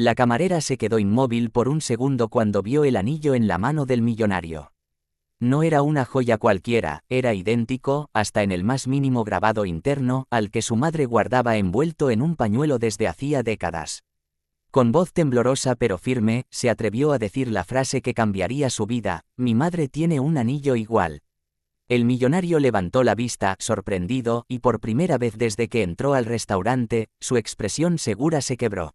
La camarera se quedó inmóvil por un segundo cuando vio el anillo en la mano del millonario. No era una joya cualquiera, era idéntico, hasta en el más mínimo grabado interno, al que su madre guardaba envuelto en un pañuelo desde hacía décadas. Con voz temblorosa pero firme, se atrevió a decir la frase que cambiaría su vida: «Mi madre tiene un anillo igual». El millonario levantó la vista, sorprendido, y por primera vez desde que entró al restaurante, su expresión segura se quebró.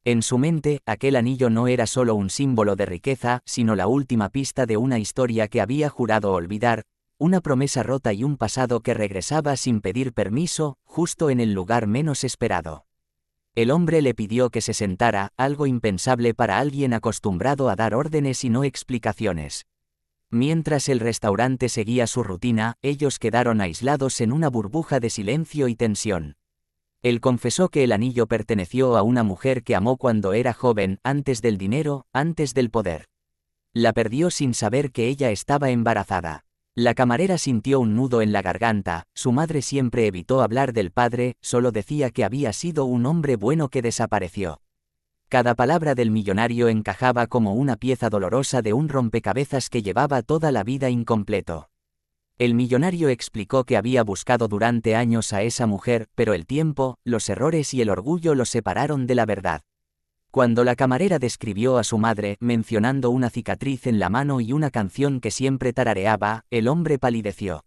En su mente, aquel anillo no era solo un símbolo de riqueza, sino la última pista de una historia que había jurado olvidar, una promesa rota y un pasado que regresaba sin pedir permiso, justo en el lugar menos esperado. El hombre le pidió que se sentara, algo impensable para alguien acostumbrado a dar órdenes y no explicaciones. Mientras el restaurante seguía su rutina, ellos quedaron aislados en una burbuja de silencio y tensión. Él confesó que el anillo perteneció a una mujer que amó cuando era joven, antes del dinero, antes del poder. La perdió sin saber que ella estaba embarazada. La camarera sintió un nudo en la garganta. Su madre siempre evitó hablar del padre, solo decía que había sido un hombre bueno que desapareció. Cada palabra del millonario encajaba como una pieza dolorosa de un rompecabezas que llevaba toda la vida incompleto. El millonario explicó que había buscado durante años a esa mujer, pero el tiempo, los errores y el orgullo lo separaron de la verdad. Cuando la camarera describió a su madre, mencionando una cicatriz en la mano y una canción que siempre tarareaba, el hombre palideció.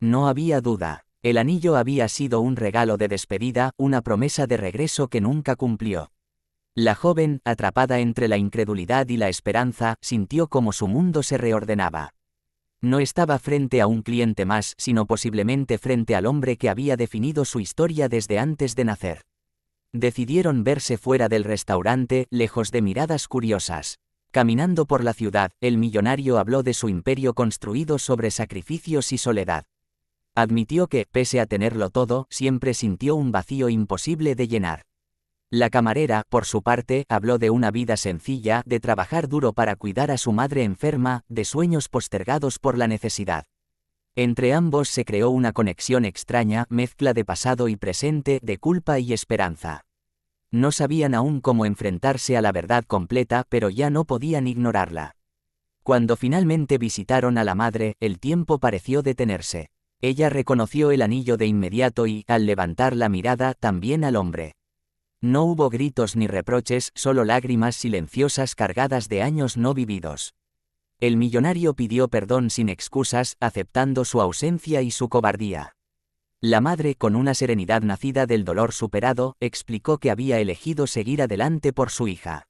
No había duda. El anillo había sido un regalo de despedida, una promesa de regreso que nunca cumplió. La joven, atrapada entre la incredulidad y la esperanza, sintió como su mundo se reordenaba. No estaba frente a un cliente más, sino posiblemente frente al hombre que había definido su historia desde antes de nacer. Decidieron verse fuera del restaurante, lejos de miradas curiosas. Caminando por la ciudad, el millonario habló de su imperio construido sobre sacrificios y soledad. Admitió que, pese a tenerlo todo, siempre sintió un vacío imposible de llenar. La camarera, por su parte, habló de una vida sencilla, de trabajar duro para cuidar a su madre enferma, de sueños postergados por la necesidad. Entre ambos se creó una conexión extraña, mezcla de pasado y presente, de culpa y esperanza. No sabían aún cómo enfrentarse a la verdad completa, pero ya no podían ignorarla. Cuando finalmente visitaron a la madre, el tiempo pareció detenerse. Ella reconoció el anillo de inmediato y, al levantar la mirada, también al hombre. No hubo gritos ni reproches, solo lágrimas silenciosas cargadas de años no vividos. El millonario pidió perdón sin excusas, aceptando su ausencia y su cobardía. La madre, con una serenidad nacida del dolor superado, explicó que había elegido seguir adelante por su hija.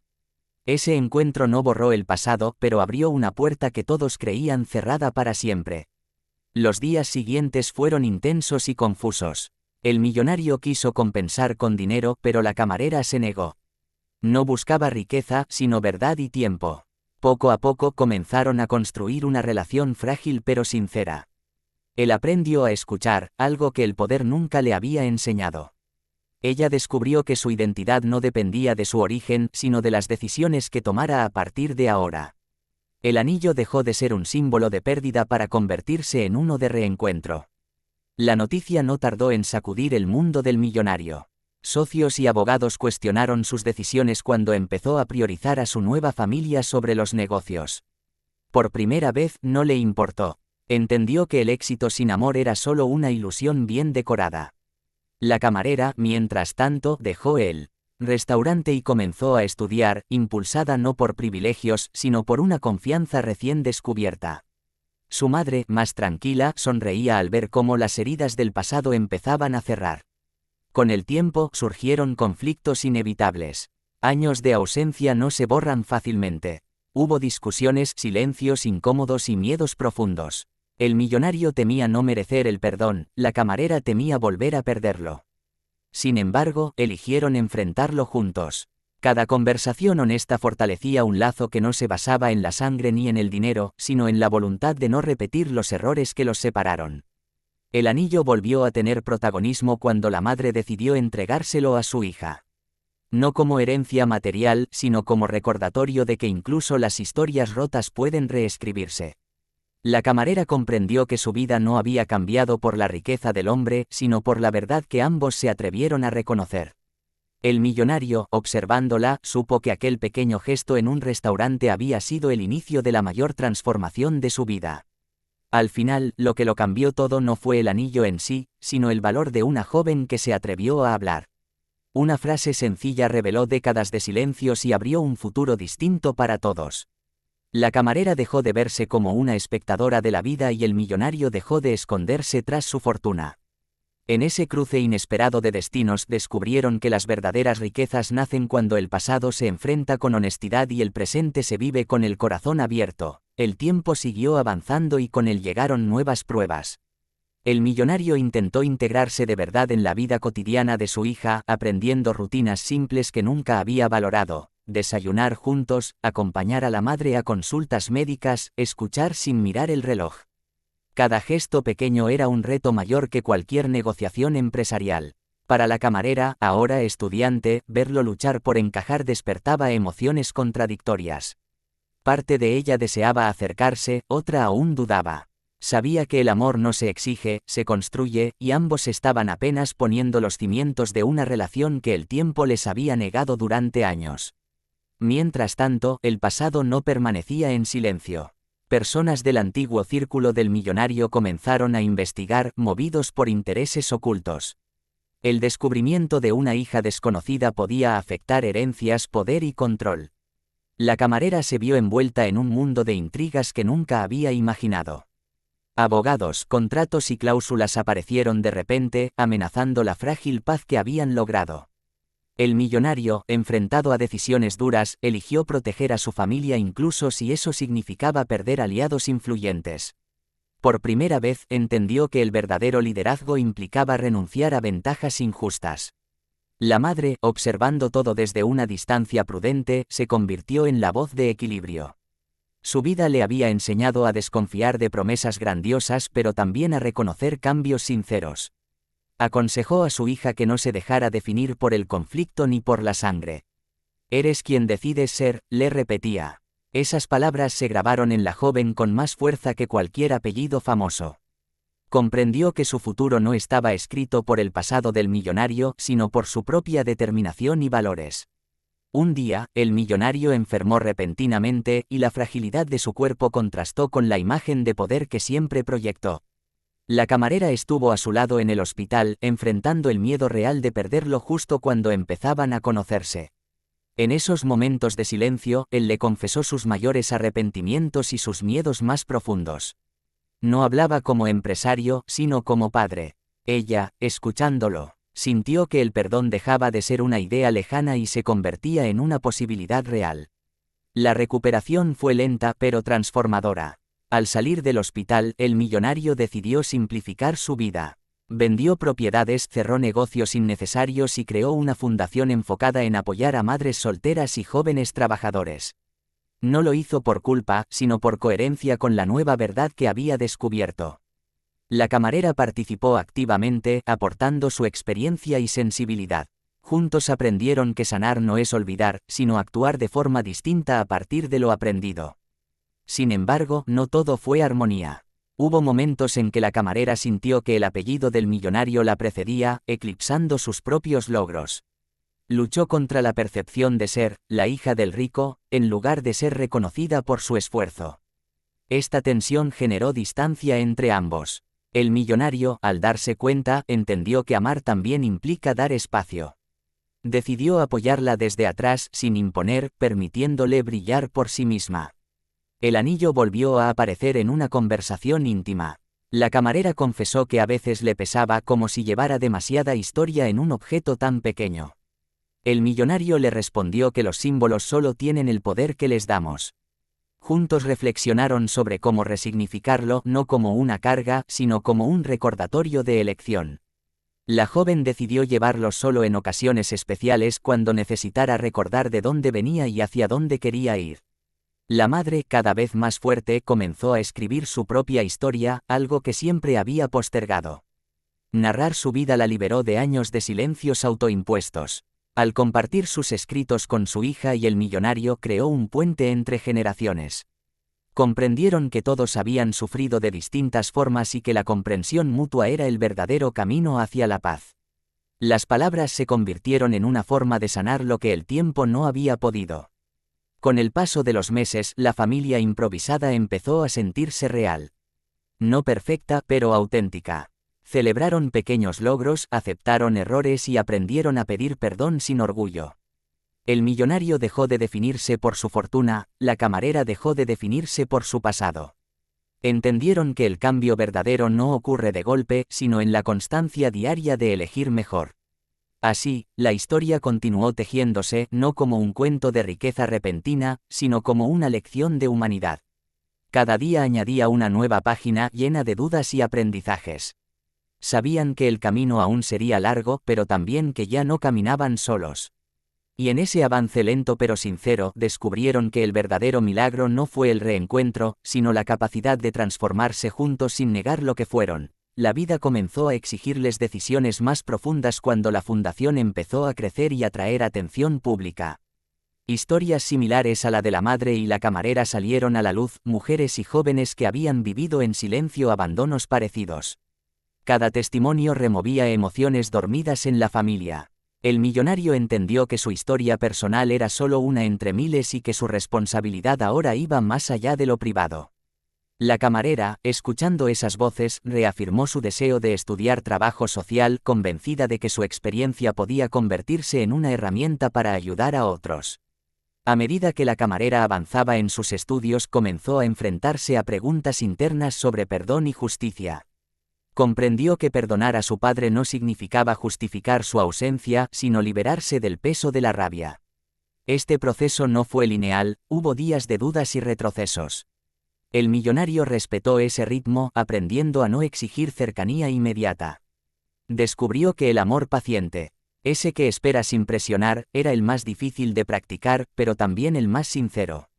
Ese encuentro no borró el pasado, pero abrió una puerta que todos creían cerrada para siempre. Los días siguientes fueron intensos y confusos. El millonario quiso compensar con dinero, pero la camarera se negó. No buscaba riqueza, sino verdad y tiempo. Poco a poco comenzaron a construir una relación frágil pero sincera. Él aprendió a escuchar, algo que el poder nunca le había enseñado. Ella descubrió que su identidad no dependía de su origen, sino de las decisiones que tomara a partir de ahora. El anillo dejó de ser un símbolo de pérdida para convertirse en uno de reencuentro. La noticia no tardó en sacudir el mundo del millonario. Socios y abogados cuestionaron sus decisiones cuando empezó a priorizar a su nueva familia sobre los negocios. Por primera vez no le importó. Entendió que el éxito sin amor era solo una ilusión bien decorada. La camarera, mientras tanto, dejó el restaurante y comenzó a estudiar, impulsada no por privilegios, sino por una confianza recién descubierta. Su madre, más tranquila, sonreía al ver cómo las heridas del pasado empezaban a cerrar. Con el tiempo, surgieron conflictos inevitables. Años de ausencia no se borran fácilmente. Hubo discusiones, silencios incómodos y miedos profundos. El millonario temía no merecer el perdón, la camarera temía volver a perderlo. Sin embargo, eligieron enfrentarlo juntos. Cada conversación honesta fortalecía un lazo que no se basaba en la sangre ni en el dinero, sino en la voluntad de no repetir los errores que los separaron. El anillo volvió a tener protagonismo cuando la madre decidió entregárselo a su hija. No como herencia material, sino como recordatorio de que incluso las historias rotas pueden reescribirse. La camarera comprendió que su vida no había cambiado por la riqueza del hombre, sino por la verdad que ambos se atrevieron a reconocer. El millonario, observándola, supo que aquel pequeño gesto en un restaurante había sido el inicio de la mayor transformación de su vida. Al final, lo que lo cambió todo no fue el anillo en sí, sino el valor de una joven que se atrevió a hablar. Una frase sencilla reveló décadas de silencios y abrió un futuro distinto para todos. La camarera dejó de verse como una espectadora de la vida y el millonario dejó de esconderse tras su fortuna. En ese cruce inesperado de destinos descubrieron que las verdaderas riquezas nacen cuando el pasado se enfrenta con honestidad y el presente se vive con el corazón abierto. El tiempo siguió avanzando y con él llegaron nuevas pruebas. El millonario intentó integrarse de verdad en la vida cotidiana de su hija, aprendiendo rutinas simples que nunca había valorado: desayunar juntos, acompañar a la madre a consultas médicas, escuchar sin mirar el reloj. Cada gesto pequeño era un reto mayor que cualquier negociación empresarial. Para la camarera, ahora estudiante, verlo luchar por encajar despertaba emociones contradictorias. Parte de ella deseaba acercarse, otra aún dudaba. Sabía que el amor no se exige, se construye, y ambos estaban apenas poniendo los cimientos de una relación que el tiempo les había negado durante años. Mientras tanto, el pasado no permanecía en silencio. Personas del antiguo círculo del millonario comenzaron a investigar, movidos por intereses ocultos. El descubrimiento de una hija desconocida podía afectar herencias, poder y control. La camarera se vio envuelta en un mundo de intrigas que nunca había imaginado. Abogados, contratos y cláusulas aparecieron de repente, amenazando la frágil paz que habían logrado. El millonario, enfrentado a decisiones duras, eligió proteger a su familia incluso si eso significaba perder aliados influyentes. Por primera vez entendió que el verdadero liderazgo implicaba renunciar a ventajas injustas. La madre, observando todo desde una distancia prudente, se convirtió en la voz de equilibrio. Su vida le había enseñado a desconfiar de promesas grandiosas pero también a reconocer cambios sinceros. Aconsejó a su hija que no se dejara definir por el conflicto ni por la sangre. «Eres quien decides ser», le repetía. Esas palabras se grabaron en la joven con más fuerza que cualquier apellido famoso. Comprendió que su futuro no estaba escrito por el pasado del millonario, sino por su propia determinación y valores. Un día, el millonario enfermó repentinamente y la fragilidad de su cuerpo contrastó con la imagen de poder que siempre proyectó. La camarera estuvo a su lado en el hospital, enfrentando el miedo real de perderlo justo cuando empezaban a conocerse. En esos momentos de silencio, él le confesó sus mayores arrepentimientos y sus miedos más profundos. No hablaba como empresario, sino como padre. Ella, escuchándolo, sintió que el perdón dejaba de ser una idea lejana y se convertía en una posibilidad real. La recuperación fue lenta pero transformadora. Al salir del hospital, el millonario decidió simplificar su vida. Vendió propiedades, cerró negocios innecesarios y creó una fundación enfocada en apoyar a madres solteras y jóvenes trabajadores. No lo hizo por culpa, sino por coherencia con la nueva verdad que había descubierto. La camarera participó activamente, aportando su experiencia y sensibilidad. Juntos aprendieron que sanar no es olvidar, sino actuar de forma distinta a partir de lo aprendido. Sin embargo, no todo fue armonía. Hubo momentos en que la camarera sintió que el apellido del millonario la precedía, eclipsando sus propios logros. Luchó contra la percepción de ser la hija del rico, en lugar de ser reconocida por su esfuerzo. Esta tensión generó distancia entre ambos. El millonario, al darse cuenta, entendió que amar también implica dar espacio. Decidió apoyarla desde atrás, sin imponer, permitiéndole brillar por sí misma. El anillo volvió a aparecer en una conversación íntima. La camarera confesó que a veces le pesaba como si llevara demasiada historia en un objeto tan pequeño. El millonario le respondió que los símbolos solo tienen el poder que les damos. Juntos reflexionaron sobre cómo resignificarlo, no como una carga, sino como un recordatorio de elección. La joven decidió llevarlo solo en ocasiones especiales cuando necesitara recordar de dónde venía y hacia dónde quería ir. La madre, cada vez más fuerte, comenzó a escribir su propia historia, algo que siempre había postergado. Narrar su vida la liberó de años de silencios autoimpuestos. Al compartir sus escritos con su hija y el millonario, creó un puente entre generaciones. Comprendieron que todos habían sufrido de distintas formas y que la comprensión mutua era el verdadero camino hacia la paz. Las palabras se convirtieron en una forma de sanar lo que el tiempo no había podido. Con el paso de los meses, la familia improvisada empezó a sentirse real. No perfecta, pero auténtica. Celebraron pequeños logros, aceptaron errores y aprendieron a pedir perdón sin orgullo. El millonario dejó de definirse por su fortuna, la camarera dejó de definirse por su pasado. Entendieron que el cambio verdadero no ocurre de golpe, sino en la constancia diaria de elegir mejor. Así, la historia continuó tejiéndose, no como un cuento de riqueza repentina, sino como una lección de humanidad. Cada día añadía una nueva página llena de dudas y aprendizajes. Sabían que el camino aún sería largo, pero también que ya no caminaban solos. Y en ese avance lento pero sincero, descubrieron que el verdadero milagro no fue el reencuentro, sino la capacidad de transformarse juntos sin negar lo que fueron. La vida comenzó a exigirles decisiones más profundas cuando la fundación empezó a crecer y atraer atención pública. Historias similares a la de la madre y la camarera salieron a la luz, mujeres y jóvenes que habían vivido en silencio abandonos parecidos. Cada testimonio removía emociones dormidas en la familia. El millonario entendió que su historia personal era solo una entre miles y que su responsabilidad ahora iba más allá de lo privado. La camarera, escuchando esas voces, reafirmó su deseo de estudiar trabajo social, convencida de que su experiencia podía convertirse en una herramienta para ayudar a otros. A medida que la camarera avanzaba en sus estudios, comenzó a enfrentarse a preguntas internas sobre perdón y justicia. Comprendió que perdonar a su padre no significaba justificar su ausencia, sino liberarse del peso de la rabia. Este proceso no fue lineal, hubo días de dudas y retrocesos. El millonario respetó ese ritmo, aprendiendo a no exigir cercanía inmediata. Descubrió que el amor paciente, ese que espera sin presionar, era el más difícil de practicar, pero también el más sincero.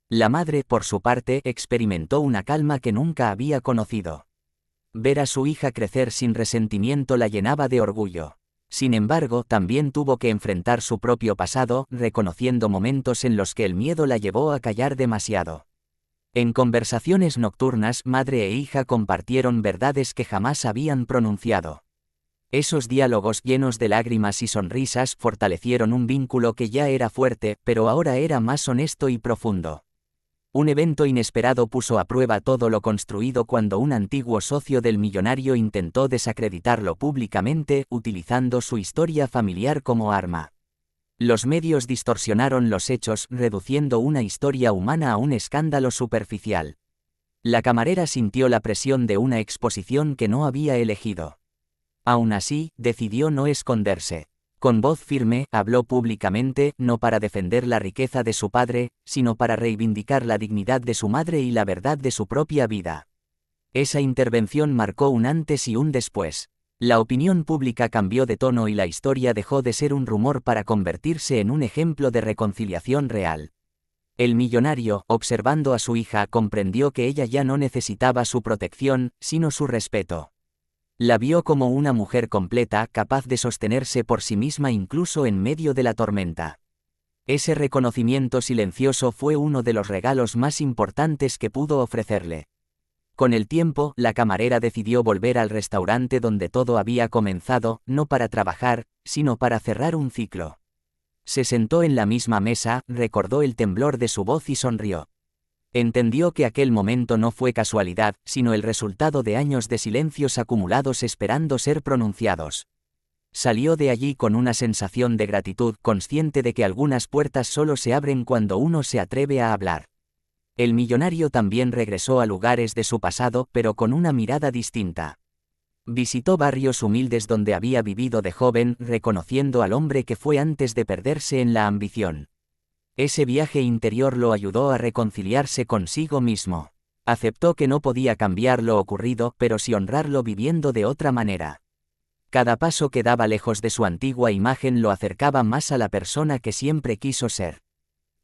La madre, por su parte, experimentó una calma que nunca había conocido. Ver a su hija crecer sin resentimiento la llenaba de orgullo. Sin embargo, también tuvo que enfrentar su propio pasado, reconociendo momentos en los que el miedo la llevó a callar demasiado. En conversaciones nocturnas, madre e hija compartieron verdades que jamás habían pronunciado. Esos diálogos llenos de lágrimas y sonrisas fortalecieron un vínculo que ya era fuerte, pero ahora era más honesto y profundo. Un evento inesperado puso a prueba todo lo construido cuando un antiguo socio del millonario intentó desacreditarlo públicamente, utilizando su historia familiar como arma. Los medios distorsionaron los hechos, reduciendo una historia humana a un escándalo superficial. La camarera sintió la presión de una exposición que no había elegido. Aún así, decidió no esconderse. Con voz firme, habló públicamente, no para defender la riqueza de su padre, sino para reivindicar la dignidad de su madre y la verdad de su propia vida. Esa intervención marcó un antes y un después. La opinión pública cambió de tono y la historia dejó de ser un rumor para convertirse en un ejemplo de reconciliación real. El millonario, observando a su hija, comprendió que ella ya no necesitaba su protección, sino su respeto. La vio como una mujer completa, capaz de sostenerse por sí misma incluso en medio de la tormenta. Ese reconocimiento silencioso fue uno de los regalos más importantes que pudo ofrecerle. Con el tiempo, la camarera decidió volver al restaurante donde todo había comenzado, no para trabajar, sino para cerrar un ciclo. Se sentó en la misma mesa, recordó el temblor de su voz y sonrió. Entendió que aquel momento no fue casualidad, sino el resultado de años de silencios acumulados esperando ser pronunciados. Salió de allí con una sensación de gratitud, consciente de que algunas puertas solo se abren cuando uno se atreve a hablar. El millonario también regresó a lugares de su pasado, pero con una mirada distinta. Visitó barrios humildes donde había vivido de joven, reconociendo al hombre que fue antes de perderse en la ambición. Ese viaje interior lo ayudó a reconciliarse consigo mismo. Aceptó que no podía cambiar lo ocurrido, pero sí honrarlo viviendo de otra manera. Cada paso que daba lejos de su antigua imagen lo acercaba más a la persona que siempre quiso ser.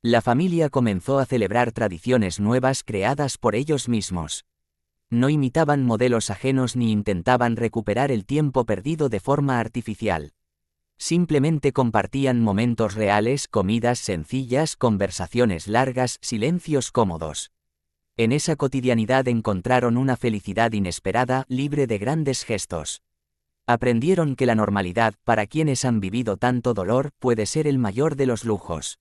La familia comenzó a celebrar tradiciones nuevas creadas por ellos mismos. No imitaban modelos ajenos ni intentaban recuperar el tiempo perdido de forma artificial. Simplemente compartían momentos reales, comidas sencillas, conversaciones largas, silencios cómodos. En esa cotidianidad encontraron una felicidad inesperada, libre de grandes gestos. Aprendieron que la normalidad, para quienes han vivido tanto dolor, puede ser el mayor de los lujos.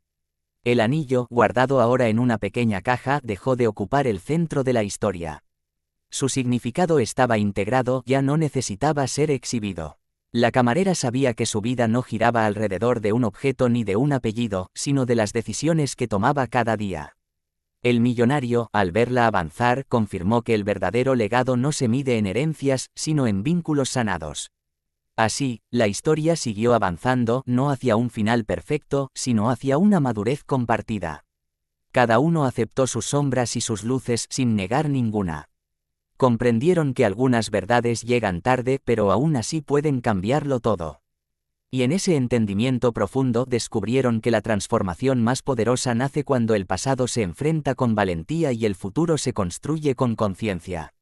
El anillo, guardado ahora en una pequeña caja, dejó de ocupar el centro de la historia. Su significado estaba integrado, ya no necesitaba ser exhibido. La camarera sabía que su vida no giraba alrededor de un objeto ni de un apellido, sino de las decisiones que tomaba cada día. El millonario, al verla avanzar, confirmó que el verdadero legado no se mide en herencias, sino en vínculos sanados. Así, la historia siguió avanzando, no hacia un final perfecto, sino hacia una madurez compartida. Cada uno aceptó sus sombras y sus luces sin negar ninguna. Comprendieron que algunas verdades llegan tarde, pero aún así pueden cambiarlo todo. Y en ese entendimiento profundo descubrieron que la transformación más poderosa nace cuando el pasado se enfrenta con valentía y el futuro se construye con conciencia.